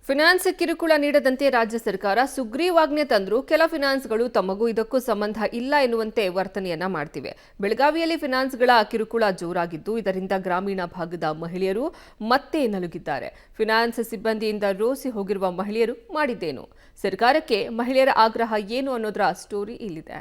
Finance ಕಿರುಕುಳ ನೀಡದಂತೆ ರಾಜ್ಯ ಸರ್ಕಾರ ಸುಗ್ರೀವಾಜ್ಞೆ ತಂದರೂ ಕೆಲ ಫಿನಾನ್ಸ್ಗಳು ತಮಗೂ ಇದಕ್ಕೂ ಸಂಬಂಧ ಇಲ್ಲ ಎನ್ನುವಂತೆ ವರ್ತನೆಯನ್ನ ಮಾಡ್ತಿವೆ. ಬೆಳಗಾವಿಯಲ್ಲಿ ಫಿನಾನ್ಸ್ಗಳ ಕಿರುಕುಳ ಜೋರಾಗಿದ್ದು, ಇದರಿಂದ ಗ್ರಾಮೀಣ ಭಾಗದ ಮಹಿಳೆಯರು ಮತ್ತೆ ನಲುಗಿದ್ದಾರೆ. ಫಿನಾನ್ಸ್ ಸಿಬ್ಬಂದಿಯಿಂದ ರೋಸಿ ಹೋಗಿರುವ ಮಹಿಳೆಯರು ಮಾಡಿದ್ದೇನು? ಸರ್ಕಾರಕ್ಕೆ ಮಹಿಳೆಯರ ಆಗ್ರಹ ಏನು ಅನ್ನೋದರ ಸ್ಟೋರಿ ಇಲ್ಲಿದೆ.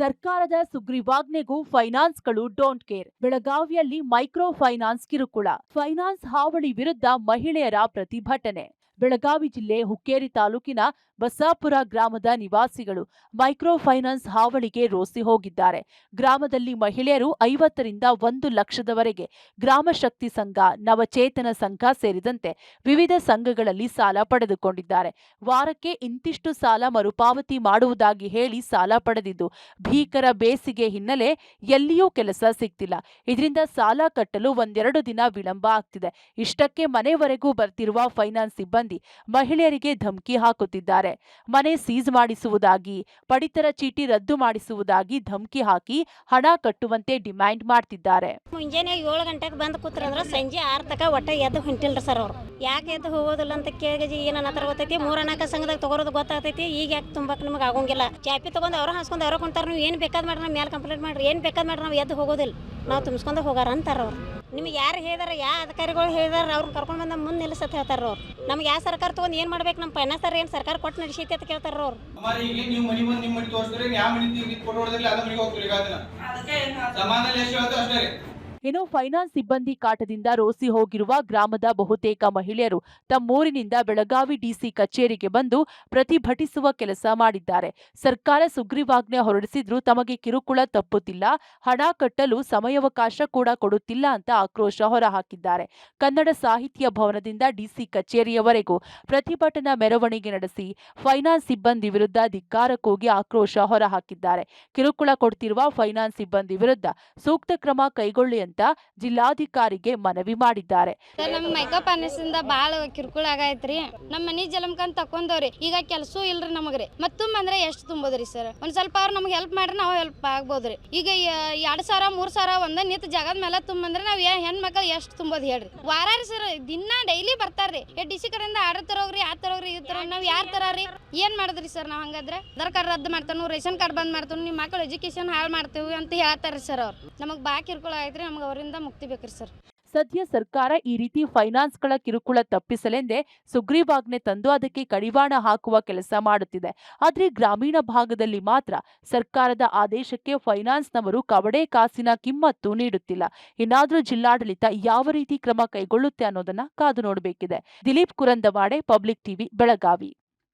ಸರ್ಕಾರದ ಸುಗ್ರೀವಾಜ್ಞೆಗೂ ಫೈನಾನ್ಸ್ಗಳು ಡೋಂಟ್ ಕೇರ್. ಬೆಳಗಾವಿಯಲ್ಲಿ ಮೈಕ್ರೋ ಫೈನಾನ್ಸ್ ಕಿರುಕುಳ, ಫೈನಾನ್ಸ್ ಹಾವಳಿ ವಿರುದ್ಧ ಮಹಿಳೆಯರ ಪ್ರತಿಭಟನೆ. ಬೆಳಗಾವಿ ಜಿಲ್ಲೆ ಹುಕ್ಕೇರಿ ತಾಲೂಕಿನ ಬಸಾಪುರ ಗ್ರಾಮದ ನಿವಾಸಿಗಳು ಮೈಕ್ರೋ ಫೈನಾನ್ಸ್ ಹಾವಳಿಗೆ ರೋಸಿ ಹೋಗಿದ್ದಾರೆ. ಗ್ರಾಮದಲ್ಲಿ ಮಹಿಳೆಯರು 50ರಿಂದ 1 ಲಕ್ಷದವರೆಗೆ ಗ್ರಾಮ ಶಕ್ತಿ ಸಂಘ, ನವಚೇತನ ಸಂಘ ಸೇರಿದಂತೆ ವಿವಿಧ ಸಂಘಗಳಲ್ಲಿ ಸಾಲ ಪಡೆದುಕೊಂಡಿದ್ದಾರೆ. ವಾರಕ್ಕೆ ಇಂತಿಷ್ಟು ಸಾಲ ಮರುಪಾವತಿ ಮಾಡುವುದಾಗಿ ಹೇಳಿ ಸಾಲ ಪಡೆದಿದ್ದು, ಭೀಕರ ಬೇಸಿಗೆ ಹಿನ್ನೆಲೆ ಎಲ್ಲಿಯೂ ಕೆಲಸ ಸಿಗ್ತಿಲ್ಲ. ಇದರಿಂದ ಸಾಲ ಕಟ್ಟಲು 1-2 ದಿನ ವಿಳಂಬ ಆಗ್ತಿದೆ. ಇಷ್ಟಕ್ಕೆ ಮನೆವರೆಗೂ ಬರ್ತಿರುವ ಫೈನಾನ್ಸ್ ಸಿಬ್ಬಂದಿ ಮಹಿಳೆಯರಿಗೆ ಧಮಕಿ ಹಾಕುತ್ತಿದ್ದಾರೆ. ಮನೆ ಸೀಜ್ ಮಾಡಿಸುವುದಾಗಿ, ಪಡಿತರ ಚೀಟಿ ರದ್ದು ಮಾಡಿಸುವುದಾಗಿ ಧಮಕಿ ಹಾಕಿ ಹಣ ಕಟ್ಟುವಂತೆ ಡಿಮ್ಯಾಂಡ್ ಮಾಡ್ತಿದ್ದಾರೆ. ಮುಂಜಾನೆ 7 ಗಂಟೆಗೆ ಬಂದು ಕೂತ್ರಂದ್ರೆ ಸಂಜೆ 6 ತಕ ಒಟ್ಟ ಎದ್ದು ಹೊಂಟಿಲ್ರಿ ಸರ್. ಅವ್ರು ಯಾಕೆ ಎದ್ದು ಹೋಗೋದಿಲ್ಲ ಅಂತ ಕೇಳಿಗೆ ಏನನ್ನ ಗೊತ್ತೈತಿ, 3-4 ಸಂಘದಾಗ ತಗೋರೋದು ಗೊತ್ತಾಗ್ತೈತಿ. ಈಗ ಯಾಕೆ ತುಂಬಾಕ್ ನಿಮಗೆ ಆಗೋಂಗಿಲ್ಲ. ಚಾಪಿ ತಗೊಂಡು ಅವ್ರ ಹಾಸ್ಕೊಂಡು ಅವ್ರ ಕೊಂತಾರ. ನೀವು ಏನು ಬೇಕಾದ್ ಮಾಡ್ರಿ, ನಮ್ಮ ಮೇಲೆ ಕಂಪ್ಲೇಂಟ್ ಮಾಡ್ರಿ, ಏನು ಬೇಕಾದ್ ಮಾಡ್ರಿ, ನಾವು ಎದ್ದು ಹೋಗೋದಿಲ್ಲ, ನಾವು ತುಂಬಿಸ್ಕೊಂಡು ಹೋಗಾರ ಅಂತಾರ ಅವ್ರು. ನಿಮ್ಗೆ ಯಾರು ಹೇಳಿದಾರೆ, ಯಾವ ಅಧಿಕಾರಿಗಳು ಹೇಳಿದಾರೆ, ಅವ್ರನ್ನ ಕರ್ಕೊಂಡು ಬಂದ ಮುಂದೆ ನಿಲ್ಲಿಸತ್ ಹೇಳ್ತಾರ ಅವ್ರು. ನಮ್ಗೆ ಯಾವ ಸರ್ಕಾರ ತಗೊಂಡು ಏನು ಮಾಡ್ಬೇಕು, ನಮ್ಮ ಫೈನಾನ್ಸ್ ಏನು ಸರ್ಕಾರ ಕೊಟ್ಟು ನಡೆಸೈತಿ ಅಂತ ಕೇಳ್ತಾರ ಅವ್ರು. ನೀವು ಮನಿ ಬಂದು ನಿಮ್ಮ ಮನಿ ತೋರಿಸಿದ್ರೆ ಯಾವ ಮನಿ ಕೊಟ್ಟೋದ್ರಲ್ಲಿ ಅದ ಮನೆಗೆ ಹೋಗ್ತೀರಿ. ಈಗ ಅದನ್ನ ಸಮಾಧಾನ ಎಷ್ಟು ಹೇಳ್ತೋ ಅಷ್ಟೇ. ಇನ್ನು ಫೈನಾನ್ಸ್ ಸಿಬ್ಬಂದಿ ಕಾಟದಿಂದ ರೋಸಿ ಹೋಗಿರುವ ಗ್ರಾಮದ ಬಹುತೇಕ ಮಹಿಳೆಯರು ತಮ್ಮೂರಿನಿಂದ ಬೆಳಗಾವಿ ಡಿಸಿ ಕಚೇರಿಗೆ ಬಂದು ಪ್ರತಿಭಟಿಸುವ ಕೆಲಸ ಮಾಡಿದ್ದಾರೆ. ಸರ್ಕಾರ ಸುಗ್ರೀವಾಜ್ಞೆ ಹೊರಡಿಸಿದ್ರೂ ತಮಗೆ ಕಿರುಕುಳ ತಪ್ಪುತ್ತಿಲ್ಲ, ಹಣ ಕಟ್ಟಲು ಸಮಯಾವಕಾಶ ಕೂಡ ಕೊಡುತ್ತಿಲ್ಲ ಅಂತ ಆಕ್ರೋಶ ಹೊರಹಾಕಿದ್ದಾರೆ. ಕನ್ನಡ ಸಾಹಿತ್ಯ ಭವನದಿಂದ ಡಿಸಿ ಕಚೇರಿಯವರೆಗೂ ಪ್ರತಿಭಟನಾ ಮೆರವಣಿಗೆ ನಡೆಸಿ ಫೈನಾನ್ಸ್ ಸಿಬ್ಬಂದಿ ವಿರುದ್ಧ ಧಿಕ್ಕಾರ ಕೂಗಿ ಆಕ್ರೋಶ ಹೊರಹಾಕಿದ್ದಾರೆ. ಕಿರುಕುಳ ಕೊಡ್ತಿರುವ ಫೈನಾನ್ಸ್ ಸಿಬ್ಬಂದಿ ವಿರುದ್ಧ ಸೂಕ್ತ ಕ್ರಮ ಕೈಗೊಳ್ಳಿ ಅಂತ ಜಿಲ್ಲಾಧಿಕಾರಿಗೆ ಮನವಿ ಮಾಡಿದ್ದಾರೆ. ನಮ್ಮ ಮೈಕ್ರೋ ಫೈನಾನ್ಸ್ ಇಂದ ಬಾಳ ಕಿರುಕುಳ ಆಗೈತ್ರಿ. ನಮ್ಮ ಮನಿ ಜಲಮಕಂತ ತಕೊಂಡವ್ರಿ, ಈಗ ಕೆಲಸ ಇಲ್ರಿ ನಮಗ್ರಿ. ಮತ್ತೊಮ್ಮೆ ಅಂದ್ರೆ ಎಷ್ಟು ತುಂಬೋದ್ರಿ ಸರ್? ಒಂದ್ ಸ್ವಲ್ಪ ಅವ್ರು ನಮ್ಗೆ ಹೆಲ್ಪ್ ಮಾಡ್ರಿ, ನಾವು ಹೆಲ್ಪ್ ಆಗ್ಬೋದ್ರಿ. ಈಗ 2,000-3,000 ಒಂದ ನಿಂತ ಜಾಗದ ಮೇಲೆ ತುಂಬಂದ್ರೆ ನಾವ್ ಹೆಣ್ಮಕ್ಳು ಎಷ್ಟು ತುಂಬೋದ್ ಹೇಳ್ರಿ? ವಾರ ಸರ್, ದಿನ ಡೈಲಿ ಬರ್ತಾರ್ರಿ. ಡಿಸಿ ಕಡೆಯಿಂದ ಆರ್ಡರ್ ತರೋಗ್ರಿ, ಆ ತರೋಗ್ರಿ, ಈ ತರ ನಾವ್ ಯಾರು ತರಾರಿ? ಏನ್ ಮಾಡಿದ್ರಿ ಸರ್? ನಾವ್ ಹಂಗಾದ್ರೆ ಆಧಾರ್ ಕಾರ್ಡ್ ರದ್ದು ಮಾಡ್ತಾನು, ರೇಷನ್ ಕಾರ್ಡ್ ಬಂದ್ ಮಾಡ್ತಾನು, ನಿಮ್ಮ ಮಕ್ಕಳು ಎಜುಕೇಶನ್ ಹಾಳು ಮಾಡ್ತೇವೆ ಅಂತ ಹೇಳ್ತಾರ್ರಿ ಸರ್. ಅವ್ರು ನಮಗ್ ಬಾ ಕಿರುಕುಳ ಆಯ್ತ್ರಿ, ನಮ್ಗೆ ಅವರಿಂದ ಮುಕ್ತಿ ಬೇಕ್ರಿ ಸರ್. ಸದ್ಯ ಸರ್ಕಾರ ಈ ರೀತಿ ಫೈನಾನ್ಸ್ಗಳ ಕಿರುಕುಳ ತಪ್ಪಿಸಲೆಂದೇ ಸುಗ್ರೀವಾಜ್ಞೆ ತಂದು ಅದಕ್ಕೆ ಕಡಿವಾಣ ಹಾಕುವ ಕೆಲಸ ಮಾಡುತ್ತಿದೆ. ಆದರೆ ಗ್ರಾಮೀಣ ಭಾಗದಲ್ಲಿ ಮಾತ್ರ ಸರ್ಕಾರದ ಆದೇಶಕ್ಕೆ ಫೈನಾನ್ಸ್ನವರು ಕವಡೆ ಕಾಸಿನ ಕಿಮ್ಮತ್ತು ನೀಡುತ್ತಿಲ್ಲ. ಇನ್ನಾದರೂ ಜಿಲ್ಲಾಡಳಿತ ಯಾವ ರೀತಿ ಕ್ರಮ ಕೈಗೊಳ್ಳುತ್ತೆ ಅನ್ನೋದನ್ನ ಕಾದು ನೋಡಬೇಕಿದೆ. Dilip Kurandawade, Public TV, Belagavi.